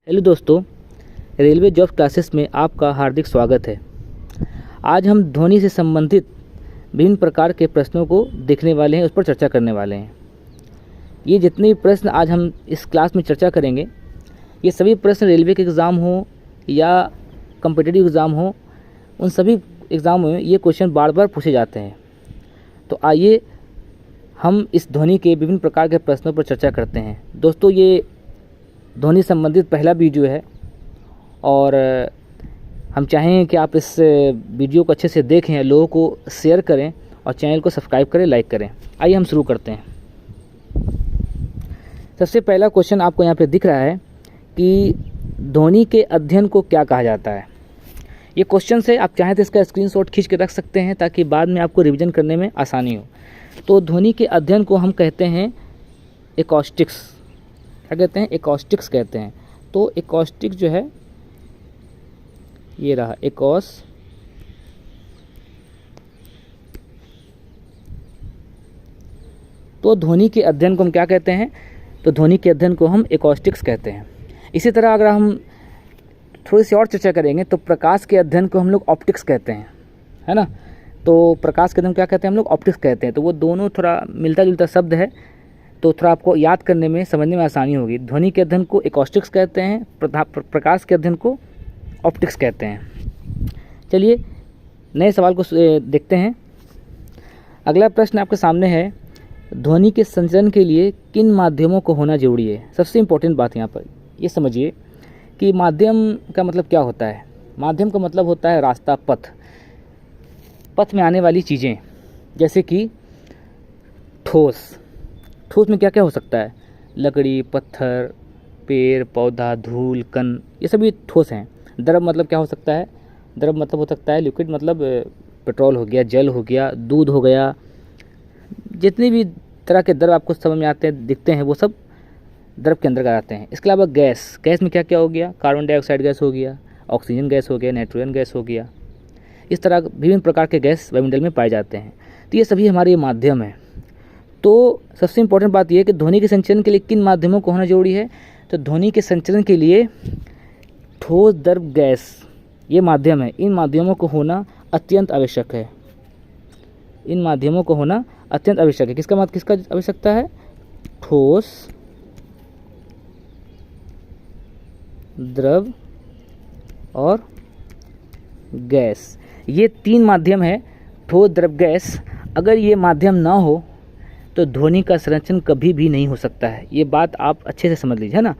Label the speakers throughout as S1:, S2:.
S1: Hello दोस्तों, railway job classes में आपका हार्दिक स्वागत है। आज हम ध्वनि से संबंधित विभिन्न प्रकार के प्रश्नों को देखने वाले हैं, उस पर चर्चा करने वाले हैं। ये जितने भी प्रश्न आज हम इस क्लास में चर्चा करेंगे, ये सभी प्रश्न रेलवे के एग्ज़ाम हो या कॉम्पिटिटिव एग्ज़ाम हो, उन सभी एग्ज़ामों में ये क्वेश्चन बार बार पूछे जाते हैं। तो आइए हम इस ध्वनि के विभिन्न प्रकार के प्रश्नों पर चर्चा करते हैं। दोस्तों, ये ध्वनि संबंधित पहला वीडियो है और हम चाहेंगे कि आप इस वीडियो को अच्छे से देखें, लोगों को शेयर करें और चैनल को सब्सक्राइब करें, लाइक करें। आइए हम शुरू करते हैं। सबसे पहला क्वेश्चन आपको यहाँ पे दिख रहा है कि ध्वनि के अध्ययन को क्या कहा जाता है। ये क्वेश्चन से आप चाहें तो इसका स्क्रीनशॉट खींच के रख सकते हैं ताकि बाद में आपको रिवीजन करने में आसानी हो। तो ध्वनि के अध्ययन को हम कहते हैं एकॉस्टिक्स। क्या कहते हैं? एकॉस्टिक्स कहते हैं। तो एकॉस्टिक जो है ये रहा एकॉस। तो ध्वनि के अध्ययन को हम क्या कहते हैं? तो ध्वनि के अध्ययन को हम एकॉस्टिक्स कहते हैं। इसी तरह अगर हम थोड़ी सी और चर्चा करेंगे तो प्रकाश के अध्ययन को हम लोग ऑप्टिक्स कहते हैं, है ना। तो प्रकाश के अध्ययन क्या कहते हैं? हम लोग ऑप्टिक्स कहते हैं। तो वो दोनों थोड़ा मिलता जुलता शब्द है, तो थोड़ा आपको याद करने में, समझने में आसानी होगी। ध्वनि के अध्ययन को एकॉस्टिक्स कहते हैं, प्रकाश के अध्ययन को ऑप्टिक्स कहते हैं। चलिए नए सवाल को देखते हैं। अगला प्रश्न आपके सामने है, ध्वनि के संचरण के लिए किन माध्यमों को होना जरूरी है। सबसे इम्पोर्टेंट बात यहाँ पर ये समझिए कि माध्यम का मतलब क्या होता है। माध्यम का मतलब होता है रास्ता, पथ। पथ में आने वाली चीज़ें, जैसे कि ठोस। ठोस में क्या क्या हो सकता है? लकड़ी, पत्थर, पेड़, पौधा, धूल, कण, ये सभी ठोस हैं। द्रव मतलब क्या हो सकता है? द्रव मतलब हो सकता है लिक्विड, मतलब पेट्रोल हो गया, जल हो गया, दूध हो गया। जितने भी तरह के द्रव आपको समझ में आते हैं, दिखते हैं, वो सब द्रव के अंदर आते हैं। इसके अलावा गैस। गैस में क्या क्या हो गया? कार्बन डाइऑक्साइड गैस हो गया, ऑक्सीजन गैस हो गया, नाइट्रोजन गैस हो गया। इस तरह विभिन्न प्रकार के गैस वायुमंडल में पाए जाते हैं। तो ये सभी हमारे माध्यम हैं। तो सबसे इम्पोर्टेंट बात यह है कि ध्वनि के संचरण के लिए किन माध्यमों को होना जरूरी है। तो ध्वनि के संचरण के लिए ठोस, द्रव, गैस, ये माध्यम है। इन माध्यमों को होना अत्यंत आवश्यक है। इन माध्यमों को होना अत्यंत आवश्यक है। किसका आवश्यकता है? ठोस, द्रव और गैस। ये तीन माध्यम है, ठोस, द्रव, गैस। अगर ये माध्यम ना हो तो ध्वनि का संचरण कभी भी नहीं हो सकता है। ये बात आप अच्छे से समझ लीजिए, है ना।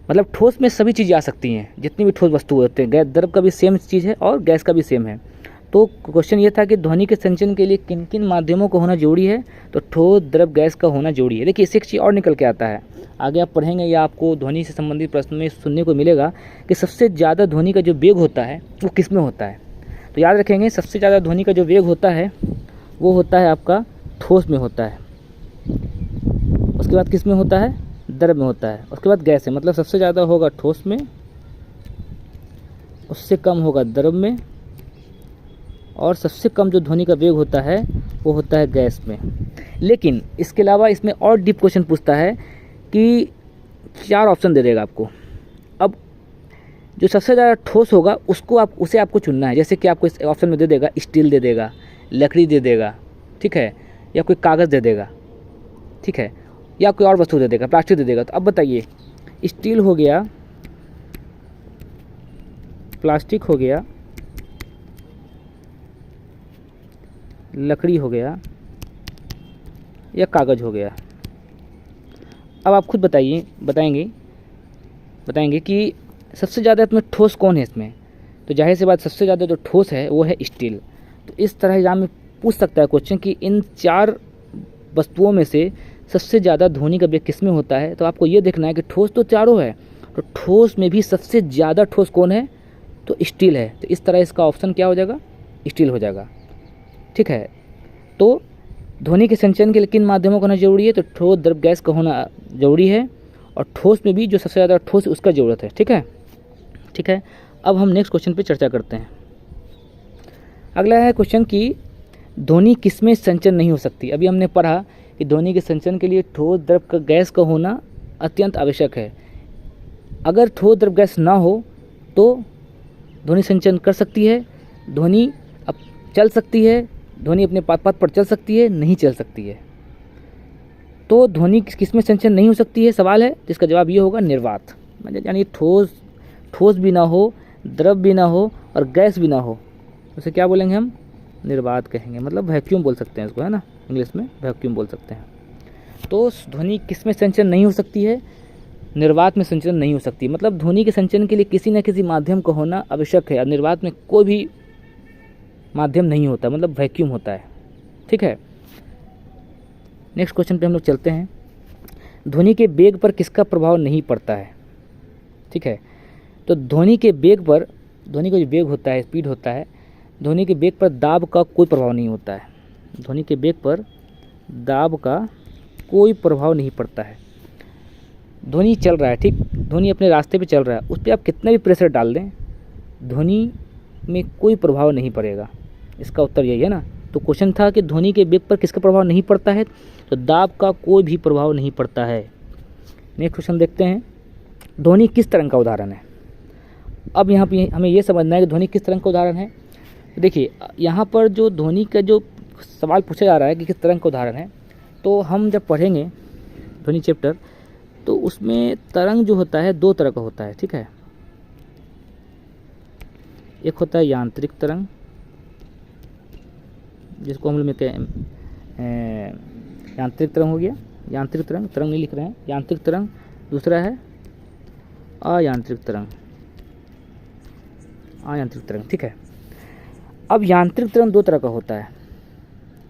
S1: मतलब ठोस में सभी चीज़ें आ सकती हैं, जितनी भी ठोस वस्तु होते हैं। गैस, द्रव का भी सेम चीज़ है और गैस का भी सेम है। तो क्वेश्चन ये था कि ध्वनि के संचरण के लिए किन किन माध्यमों को होना जरूरी है। तो ठोस, द्रव, गैस का होना जरूरी है। देखिए, इससे एक चीज़ और निकल के आता है, आगे आप पढ़ेंगे या आपको ध्वनि से संबंधित प्रश्न में सुनने को मिलेगा कि सबसे ज़्यादा ध्वनि का जो वेग होता है वो किस में होता है। तो याद रखेंगे, सबसे ज़्यादा ध्वनि का जो वेग होता है वो होता है आपका ठोस में होता है। उसके बाद किस में होता है? द्रव में होता है। उसके बाद गैस है। मतलब सबसे ज़्यादा होगा ठोस में, उससे कम होगा द्रव में, और सबसे कम जो ध्वनि का वेग होता है वो होता है गैस में। लेकिन इसके अलावा इसमें और डीप क्वेश्चन पूछता है कि 4 ऑप्शन दे देगा आपको। अब जो सबसे ज़्यादा ठोस होगा उसे आपको चुनना है। जैसे कि आपको इस ऑप्शन में दे देगा स्टील दे देगा, लकड़ी दे देगा, ठीक है, या कोई कागज़ दे देगा, ठीक है, या कोई और वस्तु दे देगा, प्लास्टिक दे देगा। तो अब बताइए, स्टील हो गया, प्लास्टिक हो गया, लकड़ी हो गया, या कागज़ हो गया। अब आप खुद बताएंगे कि सबसे ज़्यादा इसमें ठोस कौन है इसमें। तो जाहिर सी बात, सबसे ज़्यादा जो ठोस है वो है स्टील। तो इस तरह एग्जाम में पूछ सकता है क्वेश्चन कि इन 4 वस्तुओं में से सबसे ज़्यादा ध्वनि का वेग किस में होता है। तो आपको ये देखना है कि ठोस तो चारों है, तो ठोस में भी सबसे ज़्यादा ठोस कौन है? तो स्टील है। तो इस तरह इसका ऑप्शन क्या हो जाएगा? स्टील हो जाएगा, ठीक है। तो ध्वनि के संचरण के लिए किन माध्यमों का होना जरूरी है। तो ठोस, द्रव, गैस का होना जरूरी है, और ठोस में भी जो सबसे ज़्यादा ठोस है उसका ज़रूरत है, ठीक है। अब हम नेक्स्ट क्वेश्चन पर चर्चा करते हैं। अगला है क्वेश्चन कि ध्वनि किसमें संचरण नहीं हो सकती। अभी हमने पढ़ा कि ध्वनि के संचरण के लिए ठोस, द्रव, गैस का होना अत्यंत आवश्यक है। अगर ठोस द्रव गैस ना हो तो ध्वनि संचरण कर सकती है, ध्वनि अब चल सकती है, ध्वनि अपने पथ पर चल सकती है, नहीं चल सकती है। तो ध्वनि किस में संचरण नहीं हो सकती है सवाल है, जिसका जवाब ये होगा निर्वात। मतलब यानी ठोस भी ना हो, द्रव भी ना हो और गैस भी ना हो, उसे क्या बोलेंगे हम? निर्वात कहेंगे। मतलब वैक्यूम बोल सकते हैं इसको, है ना, इंग्लिश में वैक्यूम बोल सकते हैं। तो ध्वनि किस में संचरण नहीं हो सकती है? निर्वात में संचरण नहीं हो सकती। मतलब ध्वनि के संचरण के लिए किसी न किसी माध्यम का होना आवश्यक है, और निर्वात में कोई भी माध्यम नहीं होता, मतलब वैक्यूम होता है। ठीक है, नेक्स्ट क्वेश्चन पे हम लोग चलते हैं। ध्वनि के वेग पर किसका प्रभाव नहीं पड़ता है? ठीक है, तो ध्वनि के वेग पर, ध्वनि का जो वेग होता है, स्पीड होता है, ध्वनि के वेग पर दाब का कोई प्रभाव नहीं होता है। ध्वनि के वेग पर दाब का कोई प्रभाव नहीं पड़ता है। ध्वनि चल रहा है, ठीक, ध्वनि अपने रास्ते पे चल रहा है, उस पर आप कितना भी प्रेशर डाल दें, ध्वनि में कोई प्रभाव नहीं पड़ेगा। इसका उत्तर यही है ना। तो क्वेश्चन था कि ध्वनि के वेग पर किसका प्रभाव नहीं पड़ता है, तो दाब का कोई भी प्रभाव नहीं पड़ता है। नेक्स्ट क्वेश्चन देखते हैं, ध्वनि किस तरंग का उदाहरण है? अब यहाँ पे हमें ये समझना है कि ध्वनि किस तरंग का उदाहरण है। तो देखिए, यहाँ पर जो ध्वनि का जो सवाल पूछा जा रहा है कि किस तरंग का उदाहरण है, तो हम जब पढ़ेंगे ध्वनि चैप्टर, तो उसमें तरंग जो होता है दो तरह का होता है। ठीक है, एक होता है यांत्रिक तरंग, जिसको हम लोग यांत्रिक तरंग हो गया, यांत्रिक तरंग, तरंग नहीं लिख रहे हैं, यांत्रिक तरंग। दूसरा है अयांत्रिक तरंग, अयांत्रिक तरंग। ठीक है, अब यांत्रिक तरंग दो तरह का होता है।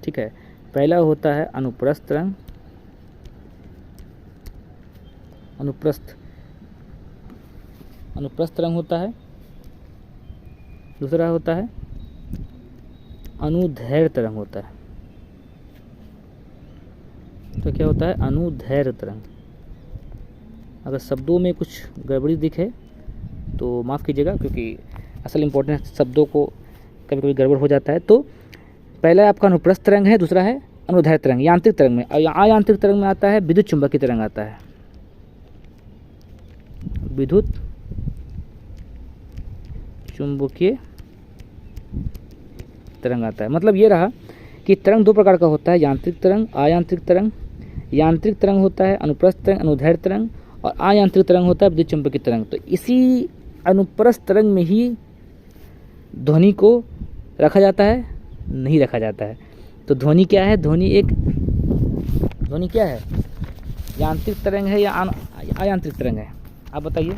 S1: ठीक है, पहला होता है अनुप्रस्थ तरंग, अनुप्रस्थ तरंग होता है। दूसरा होता है अनुदैर्घ्य तरंग होता है। तो क्या होता है? अनुदैर्घ्य तरंग। अगर शब्दों में कुछ गड़बड़ी दिखे तो माफ़ कीजिएगा, क्योंकि असल इम्पोर्टेंट शब्दों को कभी कभी गड़बड़ हो जाता है। तो पहला आपका अनुप्रस्थ तरंग है, दूसरा है अनुदैर्घ्य तरंग। यांत्रिक तरंग में, अयांत्रिक तरंग में आता है विद्युत चुंबकीय तरंग आता है, विद्युत चुंबकीय तरंग आता है। मतलब ये रहा कि तरंग दो प्रकार का होता है, यांत्रिक तरंग, अयांत्रिक तरंग। यांत्रिक तरंग होता है अनुप्रस्थ तरंग, अनुदैर्घ्य तरंग, और अयांत्रिक तरंग होता है विद्युत चुंबकीय तरंग। तो इसी अनुप्रस्थ तरंग में ही ध्वनि को रखा जाता है, नहीं रखा जाता है। तो ध्वनि क्या है? ध्वनि क्या है? यांत्रिक तरंग है या अयांत्रिक तरंग है? आप बताइए,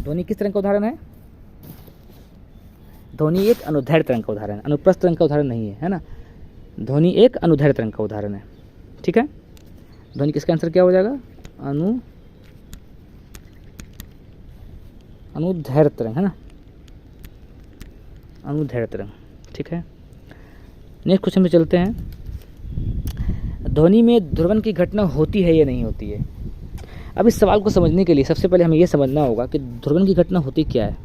S1: ध्वनि किस तरंग का उदाहरण है? ध्वनि एक अनुदैर्घ्य तरंग का उदाहरण है, अनुप्रस्थ तरंग का उदाहरण नहीं है, है ना। ध्वनि एक अनुदैर्घ्य तरंग का उदाहरण है। ठीक है, ध्वनि किसका आंसर क्या हो जाएगा? अनुदैर्घ्य तरंग, है ना, अनुदैर्घ्य तरंग। ठीक है, नेक्स्ट क्वेश्चन पे चलते हैं। ध्वनि में ध्रुवण की घटना होती है या नहीं होती है? अब इस सवाल को समझने के लिए सबसे पहले हमें यह समझना होगा कि ध्रुवण की घटना होती क्या है।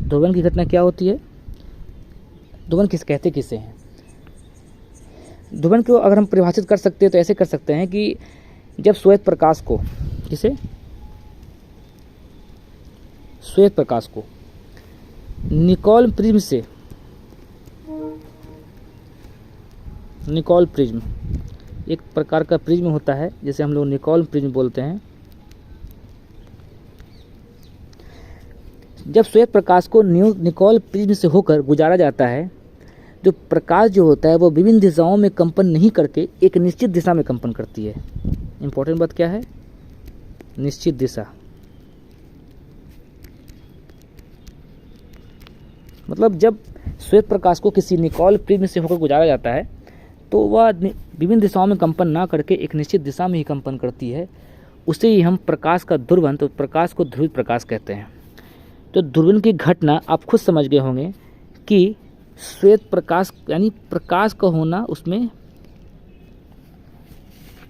S1: ध्रुवण की घटना क्या होती है? ध्रुवण कहते किसे हैं? ध्रुवण को अगर हम परिभाषित कर सकते हैं तो ऐसे कर सकते हैं कि जब श्वेत प्रकाश को, किसे? श्वेत प्रकाश को निकोल प्रिज्म से, निकोल प्रिज्म एक प्रकार का प्रिज्म होता है जिसे हम लोग निकोल प्रिज्म बोलते हैं। जब श्वेत प्रकाश को निकोल प्रिज्म से होकर गुजारा जाता है, जो प्रकाश जो होता है वो विभिन्न दिशाओं में कंपन नहीं करके एक निश्चित दिशा में कंपन करती है। इंपॉर्टेंट बात क्या है? निश्चित दिशा। मतलब जब श्वेत प्रकाश को किसी निकोल प्रिज्म से होकर गुजारा जाता है तो वह विभिन्न दिशाओं में कंपन ना करके एक निश्चित दिशा में ही कंपन करती है। उसे ही हम प्रकाश का ध्रुवण, तो प्रकाश को ध्रुवित प्रकाश कहते हैं। तो ध्रुवण की घटना आप खुद समझ गए होंगे कि श्वेत प्रकाश यानी प्रकाश का होना उसमें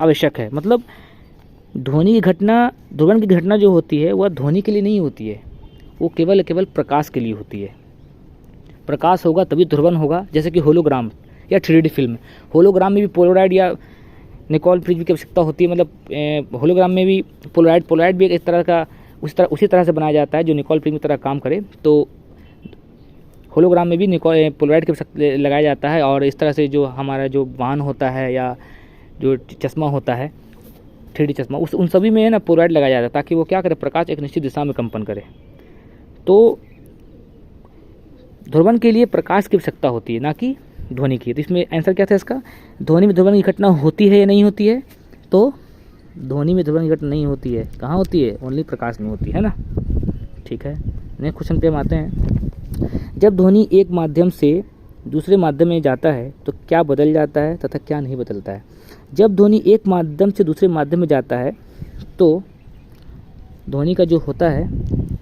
S1: आवश्यक है। मतलब ध्वनि की घटना, ध्रुवण की घटना जो होती है वह ध्वनि के लिए नहीं होती है, वो केवल प्रकाश के लिए होती है। प्रकाश होगा तभी ध्रुवण होगा। जैसे कि होलोग्राम या 3D फिल्म, होलोग्राम में भी पोलराइड या निकोल फ्रिज की आवश्यकता होती है। मतलब होलोग्राम में भी पोलराइड भी एक तरह का उसी तरह से बनाया जाता है जो निकोल फ्रिज की तरह काम करे। तो होलोग्राम में भी पोलराइड के लगाया जाता है। और इस तरह से जो हमारा जो वाहन होता है या जो चश्मा होता है 3D चश्मा, उन सभी में है ना पोलराइड लगाया जाता है ताकि वो क्या करे, प्रकाश एक निश्चित दिशा में कंपन करे। तो ध्रुवण के लिए प्रकाश की आवश्यकता होती है, ना कि ध्वनि की। तो इसमें आंसर क्या था इसका, ध्वनि में ध्रुवण की घटना होती है या नहीं होती है? तो ध्वनि में ध्रुवण की घटना नहीं होती है। कहाँ होती है? ओनली प्रकाश में होती है ना। ठीक है, नेक्स्ट क्वेश्चन पे हम आते हैं। जब ध्वनि एक माध्यम से दूसरे माध्यम में जाता है तो क्या बदल जाता है तथा क्या नहीं बदलता है? जब ध्वनि एक माध्यम से दूसरे माध्यम में जाता है तो ध्वनि का जो होता है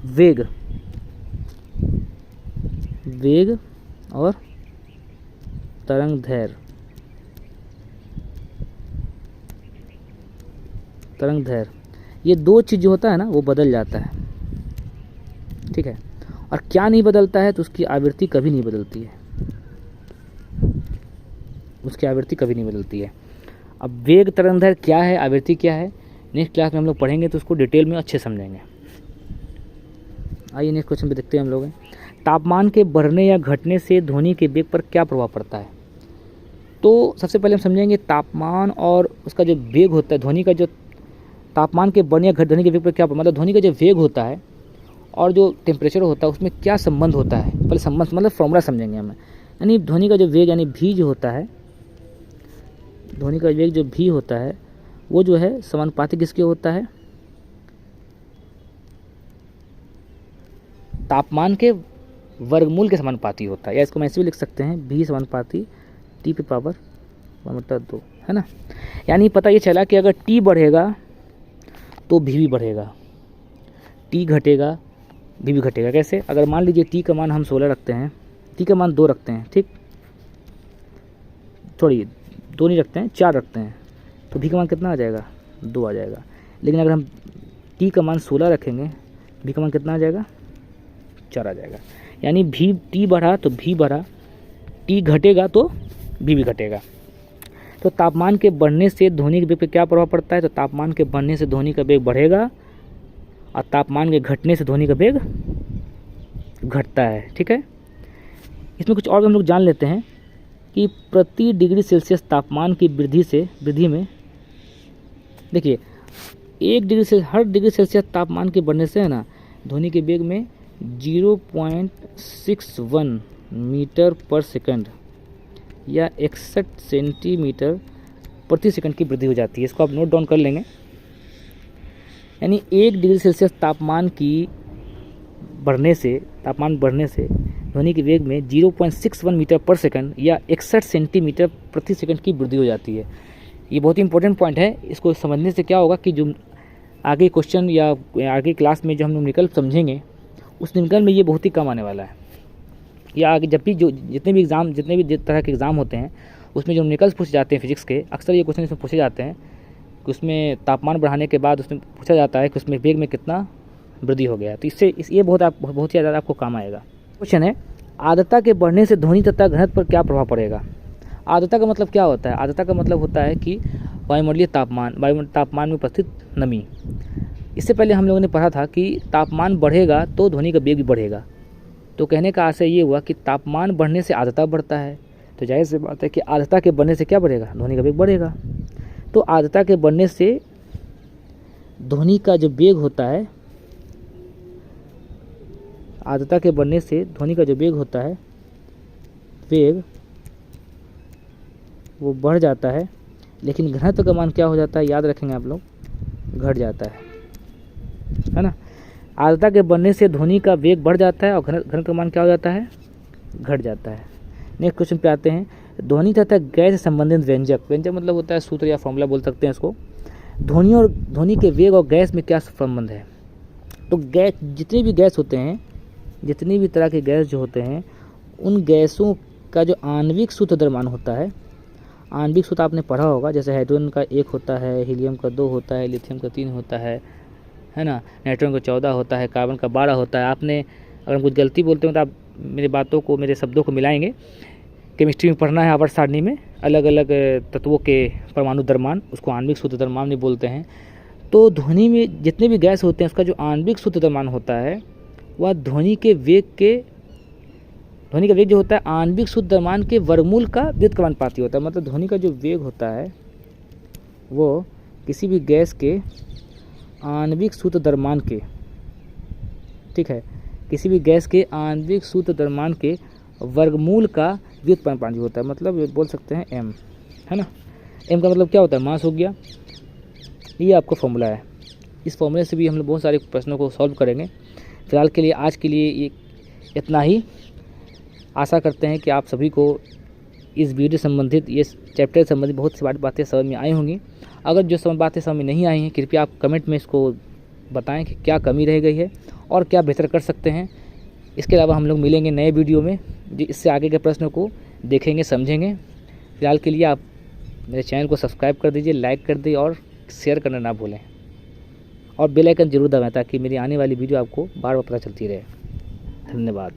S1: वेग और तरंग दैर्घ्य, ये दो चीज़ जो होता है ना वो बदल जाता है। ठीक है, और क्या नहीं बदलता है? तो उसकी आवृत्ति कभी नहीं बदलती है, उसकी आवृत्ति कभी नहीं बदलती है। अब वेग तरंग दैर्घ्य क्या है, आवृत्ति क्या है, नेक्स्ट क्लास में हम लोग पढ़ेंगे तो उसको डिटेल में अच्छे समझेंगे। आइए नेक्स्ट क्वेश्चन पे देखते हैं हम लोग। तापमान के बढ़ने या घटने से ध्वनि के वेग पर क्या प्रभाव पड़ता है? तो सबसे पहले हम समझेंगे तापमान और उसका जो वेग होता है, ध्वनि का जो तापमान के बढ़ने या घट ध्वनि के वेग पर क्या, मतलब ध्वनि का जो वेग होता है और जो टेम्परेचर होता है उसमें क्या संबंध होता है। पहले संबंध मतलब फॉर्मूला समझेंगे हमें। यानी ध्वनि का जो वेग यानी भी जो होता है, ध्वनि का वेग जो भी होता है वो जो है समानुपाती किसके होता है? तापमान के वर्गमूल के समानुपाती होता है। या इसको हम ऐसे भी लिख सकते हैं, भी समानुपाती टी पे पावर 1/2, है ना। यानी पता ये चला कि अगर टी बढ़ेगा तो भी बढ़ेगा, टी घटेगा भी घटेगा। कैसे? अगर मान लीजिए टी का मान हम 16 रखते हैं, टी का मान 2 रखते हैं, ठीक, छोड़िए 2 नहीं रखते हैं, 4 रखते हैं, तो भी का मान कितना आ जाएगा? 2 आ जाएगा। लेकिन अगर हम टी का मान 16 रखेंगे, भी का मान कितना आ जाएगा? 4 आ जाएगा। यानी भी टी बढ़ा तो भी बढ़ा, टी घटेगा तो भी घटेगा। तो तापमान के बढ़ने से ध्वनि के वेग पर क्या प्रभाव पड़ता है? तो तापमान के बढ़ने से ध्वनि का वेग बढ़ेगा और तापमान के घटने से ध्वनि का वेग घटता है। ठीक है, इसमें कुछ और हम लोग जान लेते हैं कि प्रति डिग्री सेल्सियस तापमान की वृद्धि में देखिए 1 डिग्री सेल्सियस तापमान के बढ़ने से है ना ध्वनि के वेग में 0.61 मीटर पर सेकंड या 61 सेंटीमीटर प्रति सेकंड की वृद्धि हो जाती है। इसको आप नोट डाउन कर लेंगे। यानी 1 डिग्री सेल्सियस तापमान बढ़ने से ध्वनि के वेग में 0.61 मीटर पर सेकंड या 61 सेंटीमीटर प्रति सेकंड की वृद्धि हो जाती है। ये बहुत ही इंपॉर्टेंट पॉइंट है। इसको समझने से क्या होगा कि जो आगे क्वेश्चन या आगे क्लास में जो हम न्यूमेरिकल समझेंगे उस न्यूमेरिकल में ये बहुत ही कम आने वाला है। या आगे जब भी जितने भी तरह के एग्ज़ाम होते हैं उसमें जो न्यूमेरिकल्स पूछे जाते हैं फिजिक्स के, अक्सर ये क्वेश्चन इसमें पूछे जाते हैं कि उसमें तापमान बढ़ाने के बाद उसमें पूछा जाता है कि उसमें वेग में कितना वृद्धि हो गया। तो ये बहुत ही ज़्यादा आपको काम आएगा। क्वेश्चन है, आर्द्रता के बढ़ने से ध्वनि तथा घनत्व पर क्या प्रभाव पड़ेगा? आर्द्रता का मतलब क्या होता है? आर्द्रता का मतलब होता है कि वायुमंडलीय तापमान में उपस्थित नमी। इससे पहले हम लोगों ने पढ़ा था कि तापमान बढ़ेगा तो ध्वनि का वेग भी बढ़ेगा। तो कहने का आशय ये हुआ कि तापमान बढ़ने से आर्द्रता बढ़ता है, तो जाहिर सी बात है कि आर्द्रता के बढ़ने से क्या बढ़ेगा? ध्वनि का वेग बढ़ेगा। तो आर्द्रता के बढ़ने से ध्वनि का जो वेग होता है, आर्द्रता के बढ़ने से ध्वनि का जो वेग होता है, वेग वो बढ़ जाता है। लेकिन घनत्व का मान क्या हो जाता है? याद रखेंगे आप लोग, घट जाता है ना। आर्द्रता के बढ़ने से ध्वनि का वेग बढ़ जाता है और घनत्व का मान क्या हो जाता है? घट जाता है। नेक्स्ट क्वेश्चन पे आते हैं। ध्वनि तथा गैस से संबंधित व्यंजक मतलब होता है सूत्र या फॉर्मूला बोल सकते हैं इसको। ध्वनि के वेग और गैस में क्या संबंध है? तो गैस, जितने भी गैस होते हैं, जितनी भी तरह के गैस जो होते हैं, उन गैसों का जो आणविक सूत्र द्रव्यमान होता है, आणविक सूत्र आपने पढ़ा होगा, जैसे हाइड्रोजन का 1 होता है, हीलियम का 2 होता है, लिथियम का 3 होता है ना, नाइट्रोजन का 14 होता है, कार्बन का 12 होता है। आपने अगर कुछ गलती बोलते हो तो आप मेरे शब्दों को मिलाएंगे। केमिस्ट्री में पढ़ना है आवर्त सारणी में, अलग अलग तत्वों के परमाणु द्रव्यमान, उसको आणविक शुद्ध द्रव्यमान भी बोलते हैं। तो ध्वनि में जितने भी गैस होते हैं उसका जो आणविक शुद्ध द्रव्यमान होता है वह ध्वनि के वेग जो होता है आणविक शुद्ध द्रव्यमान के वर्गमूल का व्युत्क्रमानुपाती होता है। मतलब ध्वनि का जो वेग होता है वो किसी भी गैस के आणविक शुद्ध द्रव्यमान के, ठीक है, किसी भी गैस के आणविक शुद्ध द्रव्यमान के वर्गमूल का व्युत्क्रमानुपाती होता है। मतलब ये बोल सकते हैं m, है ना। m का मतलब क्या होता है, मास हो गया। ये आपका फॉर्मूला है, इस फॉर्मूले से भी हम लोग बहुत सारे प्रश्नों को सॉल्व करेंगे। फिलहाल के लिए, आज के लिए ये इतना ही। आशा करते हैं कि आप सभी को इस वीडियो संबंधित, ये चैप्टर से संबंधित बहुत सी बातें समझ में आई होंगी। अगर जो बातें समझ में नहीं आई हैं, कृपया आप कमेंट में इसको बताएं कि क्या कमी रह गई है और क्या बेहतर कर सकते हैं। इसके अलावा हम लोग मिलेंगे नए वीडियो में, जो इससे आगे के प्रश्नों को देखेंगे, समझेंगे। फिलहाल के लिए आप मेरे चैनल को सब्सक्राइब कर दीजिए, लाइक कर दीजिए और शेयर करना ना भूलें, और बेल आइकन जरूर दबाएं ताकि मेरी आने वाली वीडियो आपको बार बार पता चलती रहे। धन्यवाद।